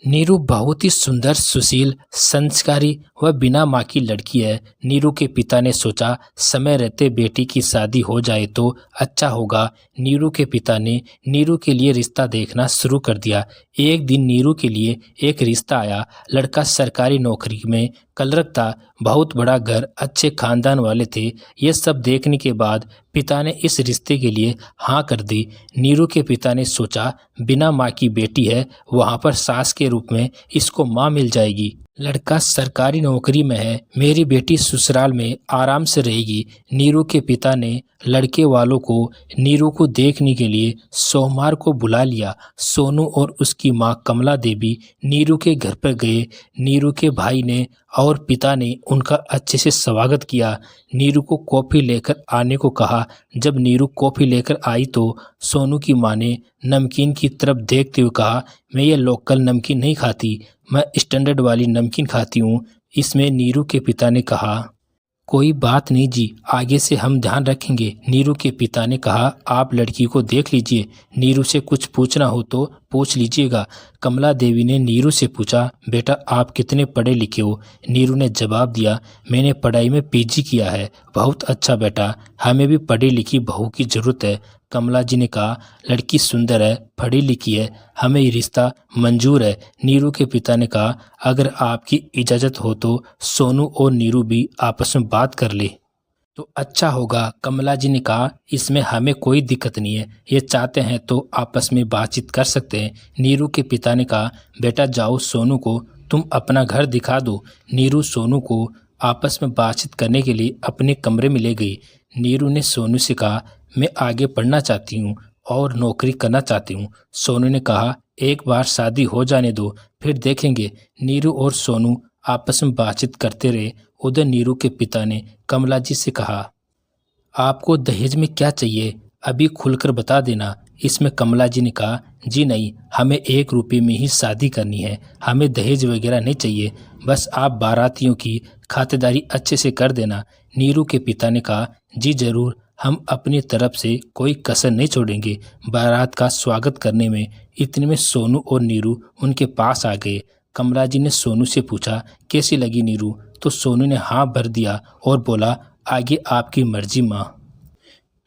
नीरू बहुत ही सुंदर, सुशील, संस्कारी व बिना माँ की लड़की है। नीरू के पिता ने सोचा समय रहते बेटी की शादी हो जाए तो अच्छा होगा। नीरू के पिता ने नीरू के लिए रिश्ता देखना शुरू कर दिया। एक दिन नीरू के लिए एक रिश्ता आया। लड़का सरकारी नौकरी में क्लर्क था, बहुत बड़ा घर, अच्छे खानदान वाले थे। ये सब देखने के बाद पिता ने इस रिश्ते के लिए हाँ कर दी। नीरू के पिता ने सोचा बिना माँ की बेटी है, वहाँ पर सास के रूप में इसको माँ मिल जाएगी। लड़का सरकारी नौकरी में है, मेरी बेटी ससुराल में आराम से रहेगी। नीरू के पिता ने लड़के वालों को नीरू को देखने के लिए सोमवार को बुला लिया। सोनू और उसकी माँ कमला देवी नीरू के घर पर गए। नीरू के भाई ने और पिता ने उनका अच्छे से स्वागत किया। नीरू को कॉफ़ी लेकर आने को कहा। जब नीरू कॉफ़ी लेकर आई तो सोनू की माँ ने नमकीन की तरफ देखते हुए कहा, मैं ये लोकल नमकीन नहीं खाती, मैं स्टैंडर्ड वाली नमकीन खाती हूँ। इसमें नीरू के पिता ने कहा, कोई बात नहीं जी, आगे से हम ध्यान रखेंगे। नीरू के पिता ने कहा, आप लड़की को देख लीजिए, नीरू से कुछ पूछना हो तो पूछ लीजिएगा। कमला देवी ने नीरू से पूछा, बेटा आप कितने पढ़े लिखे हो? नीरू ने जवाब दिया, मैंने पढ़ाई में पीजी किया है। बहुत अच्छा बेटा, हमें भी पढ़ी लिखी बहू की ज़रूरत है। कमला जी ने कहा, लड़की सुंदर है, पढ़ी लिखी है, हमें ये रिश्ता मंजूर है। नीरू के पिता ने कहा, अगर आपकी इजाज़त हो तो सोनू और नीरू भी आपस में बात कर ले तो अच्छा होगा। कमला जी ने कहा, इसमें हमें कोई दिक्कत नहीं है, ये चाहते हैं तो आपस में बातचीत कर सकते हैं। नीरू के पिता ने कहा, बेटा जाओ सोनू को तुम अपना घर दिखा दो। नीरू सोनू को आपस में बातचीत करने के लिए अपने कमरे में ले गई। नीरू ने सोनू से कहा, मैं आगे पढ़ना चाहती हूँ और नौकरी करना चाहती हूँ। सोनू ने कहा, एक बार शादी हो जाने दो, फिर देखेंगे। नीरू और सोनू आपस में बातचीत करते रहे। उधर नीरू के पिता ने कमला जी से कहा, आपको दहेज में क्या चाहिए, अभी खुलकर बता देना। इसमें कमला जी ने कहा, जी नहीं, हमें 1 रुपये में ही शादी करनी है, हमें दहेज वगैरह नहीं चाहिए, बस आप बारातियों की खातिरदारी अच्छे से कर देना। नीरू के पिता ने कहा, जी ज़रूर, हम अपनी तरफ से कोई कसर नहीं छोड़ेंगे। बारात का स्वागत करने में इतने में सोनू और नीरू उनके पास आ गए। कमला जी ने सोनू से पूछा, कैसी लगी नीरू? तो सोनू ने हाँ भर दिया और बोला, आगे आपकी मर्जी माँ।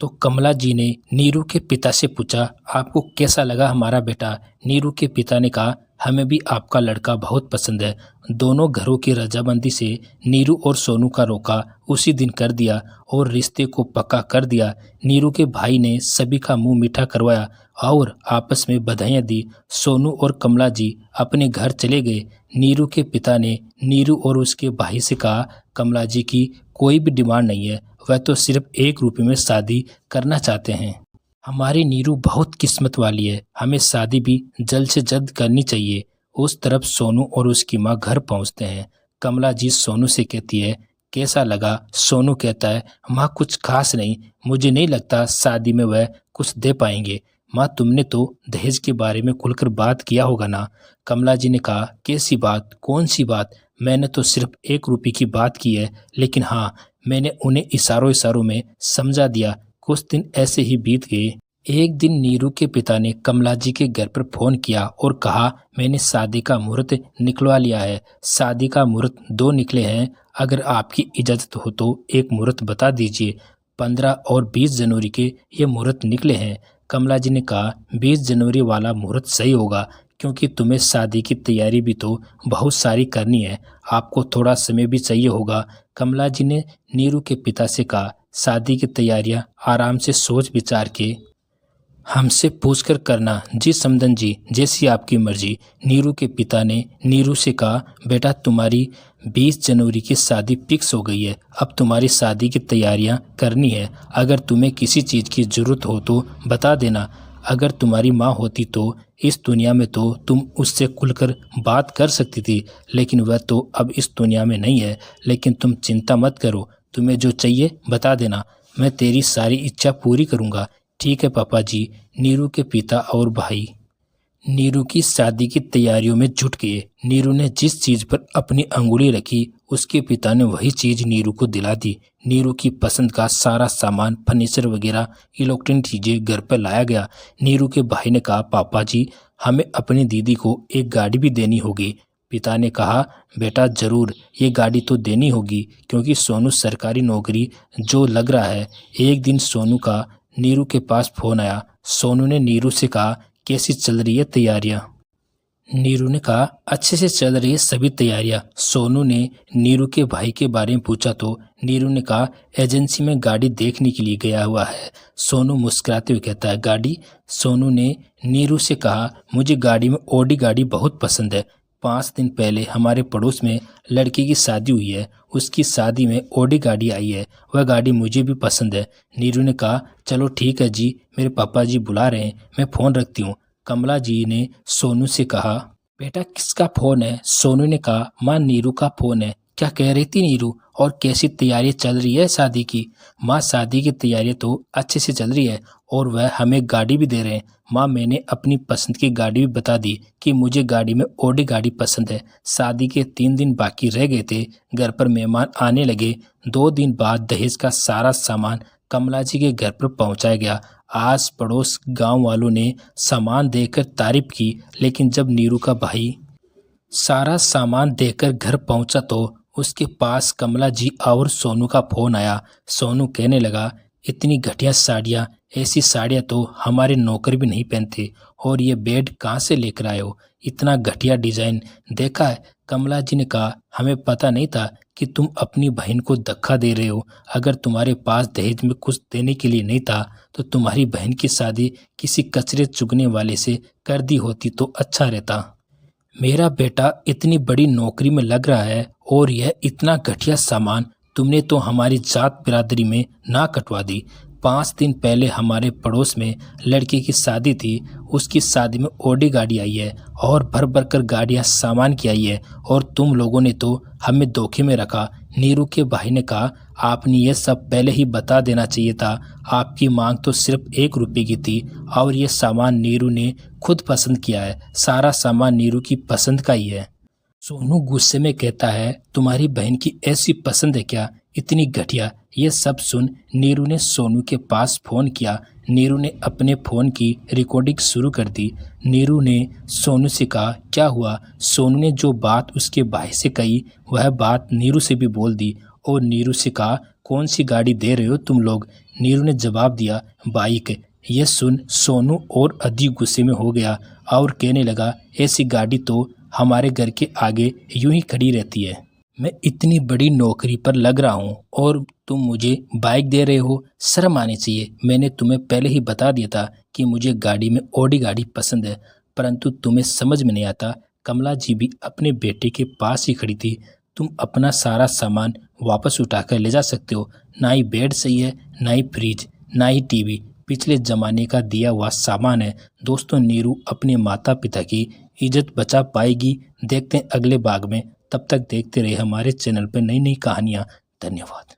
तो कमला जी ने नीरू के पिता से पूछा, आपको कैसा लगा हमारा बेटा? नीरू के पिता ने कहा, हमें भी आपका लड़का बहुत पसंद है। दोनों घरों की रजामंदी से नीरू और सोनू का रोका उसी दिन कर दिया और रिश्ते को पक्का कर दिया। नीरू के भाई ने सभी का मुंह मीठा करवाया और आपस में बधाइयाँ दी। सोनू और कमला जी अपने घर चले गए। नीरू के पिता ने नीरू और उसके भाई से कहा, कमला जी की कोई भी डिमांड नहीं है, वह तो सिर्फ 1 रुपये में शादी करना चाहते हैं। हमारी नीरू बहुत किस्मत वाली है, हमें शादी भी जल्द से जल्द करनी चाहिए। उस तरफ सोनू और उसकी माँ घर पहुँचते हैं। कमला जी सोनू से कहती है, कैसा लगा? सोनू कहता है, माँ कुछ खास नहीं, मुझे नहीं लगता शादी में वह कुछ दे पाएंगे। माँ तुमने तो दहेज के बारे में खुलकर बात किया होगा ना? कमला जी ने कहा, कैसी बात, कौन सी बात? मैंने तो सिर्फ 1 रुपये की बात की है, लेकिन हाँ, मैंने उन्हें इशारों इशारों में समझा दिया। कुछ दिन ऐसे ही बीत गए। एक दिन नीरू के पिता ने कमला जी के घर पर फोन किया और कहा, मैंने शादी का मुहूर्त निकलवा लिया है। शादी का मुहूर्त 2 निकले हैं, अगर आपकी इजाज़त हो तो एक मुहूर्त बता दीजिए। 15 और 20 जनवरी के ये मुहूर्त निकले हैं। कमला जी ने कहा, 20 जनवरी वाला मुहूर्त सही होगा, क्योंकि तुम्हें शादी की तैयारी भी तो बहुत सारी करनी है, आपको थोड़ा समय भी चाहिए होगा। कमला जी ने नीरू के पिता से कहा, शादी की तैयारियां आराम से सोच विचार के हमसे पूछकर करना। जी समदन जी, जैसी आपकी मर्जी। नीरू के पिता ने नीरू से कहा, बेटा तुम्हारी 20 जनवरी की शादी फिक्स हो गई है, अब तुम्हारी शादी की तैयारियां करनी है। अगर तुम्हें किसी चीज़ की ज़रूरत हो तो बता देना। अगर तुम्हारी माँ होती तो इस दुनिया में तो तुम उससे खुलकर बात कर सकती थी, लेकिन वह तो अब इस दुनिया में नहीं है। लेकिन तुम चिंता मत करो, तुम्हें जो चाहिए बता देना, मैं तेरी सारी इच्छा पूरी करूँगा। ठीक है पापा जी। नीरू के पिता और भाई नीरू की शादी की तैयारियों में जुट गए। नीरू ने जिस चीज पर अपनी अंगुली रखी उसके पिता ने वही चीज नीरू को दिला दी। नीरू की पसंद का सारा सामान, फर्नीचर वगैरह इलेक्ट्रॉनिक चीजें घर पर लाया गया। नीरू के भाई ने कहा, पापा जी हमें अपनी दीदी को एक गाड़ी भी देनी होगी। पिता ने कहा, बेटा जरूर ये गाड़ी तो देनी होगी क्योंकि सोनू सरकारी नौकरी जो लग रहा है। एक दिन सोनू का नीरू के पास फोन आया। सोनू ने नीरू से कहा, कैसी चल रही है तैयारियां? नीरू ने कहा, अच्छे से चल रही है सभी तैयारियां। सोनू ने नीरू के भाई के बारे में पूछा तो नीरू ने कहा, एजेंसी में गाड़ी देखने के लिए गया हुआ है। सोनू मुस्कुराते हुए कहता है, गाड़ी? सोनू ने नीरू से कहा, मुझे गाड़ी में ऑडी गाड़ी बहुत पसंद है। 5 दिन पहले हमारे पड़ोस में लड़के की शादी हुई है, उसकी शादी में ऑडी गाड़ी आई है, वह गाड़ी मुझे भी पसंद है। नीरू ने कहा, चलो ठीक है जी, मेरे पापा जी बुला रहे हैं, मैं फ़ोन रखती हूँ। कमला जी ने सोनू से कहा, बेटा किसका फ़ोन है? सोनू ने कहा, माँ नीरू का फ़ोन है। क्या कह रही थी नीरू? और कैसी तैयारी चल रही है शादी की? माँ शादी की तैयारी तो अच्छे से चल रही है और वह हमें गाड़ी भी दे रहे हैं। माँ मैंने अपनी पसंद की गाड़ी भी बता दी कि मुझे गाड़ी में ऑडी गाड़ी पसंद है। शादी के 3 दिन बाकी रह गए थे, घर पर मेहमान आने लगे। 2 दिन बाद दहेज का सारा सामान कमला जी के घर पर पहुंचाया गया। आस पड़ोस गांव वालों ने सामान देखकर तारीफ की, लेकिन जब नीरू का भाई सारा सामान देकर घर पहुंचा तो उसके पास कमला जी और सोनू का फोन आया। सोनू कहने लगा, इतनी घटिया साड़ियाँ, ऐसी साड़ियाँ तो हमारे नौकर भी नहीं पहनते, और ये बेड कहाँ से लेकर आए हो? इतना घटिया डिजाइन देखा है? कमला जी ने कहा, हमें पता नहीं था कि तुम अपनी बहन को धक्का दे रहे हो। अगर तुम्हारे पास दहेज में कुछ देने के लिए नहीं था तो तुम्हारी बहन की शादी किसी कचरे चुगने वाले से कर दी होती तो अच्छा रहता। मेरा बेटा इतनी बड़ी नौकरी में लग रहा है और यह इतना घटिया सामान तुमने तो हमारी जात बिरादरी में ना कटवा दी। 5 दिन पहले हमारे पड़ोस में लड़के की शादी थी, उसकी शादी में ऑडी गाड़ी आई है और भर भर कर गाड़ियाँ सामान की आई है, और तुम लोगों ने तो हमें धोखे में रखा। नीरू के भाई ने कहा, आपने ये सब पहले ही बता देना चाहिए था। आपकी मांग तो सिर्फ 1 रुपये की थी और ये सामान नीरू ने खुद पसंद किया है। सारा सामान नीरू की पसंद का ही है। सोनू गुस्से में कहता है, तुम्हारी बहन की ऐसी पसंद है क्या, इतनी घटिया? ये सब सुन नीरू ने सोनू के पास फ़ोन किया। नीरू ने अपने फ़ोन की रिकॉर्डिंग शुरू कर दी। नीरू ने सोनू से कहा, क्या हुआ? सोनू ने जो बात उसके भाई से कही वह बात नीरू से भी बोल दी और नीरू से कहा, कौन सी गाड़ी दे रहे हो तुम लोग? नीरू ने जवाब दिया, बाइक। यह सुन सोनू और अधिक गुस्से में हो गया और कहने लगा, ऐसी गाड़ी तो हमारे घर के आगे यूं ही खड़ी रहती है। मैं इतनी बड़ी नौकरी पर लग रहा हूँ और तुम मुझे बाइक दे रहे हो? शर्म आनी चाहिए। मैंने तुम्हें पहले ही बता दिया था कि मुझे गाड़ी में ऑडी गाड़ी पसंद है, परंतु तुम्हें समझ में नहीं आता। कमला जी भी अपने बेटे के पास ही खड़ी थी। तुम अपना सारा सामान वापस उठाकर ले जा सकते हो। ना ही बेड सही है, ना ही फ्रिज, ना ही टीवी, पिछले ज़माने का दिया हुआ सामान है। दोस्तों, नीरू अपने माता पिता की इज्जत बचा पाएगी? देखते हैं अगले भाग में। तब तक देखते रहे हमारे चैनल पर नई नई कहानियाँ। धन्यवाद।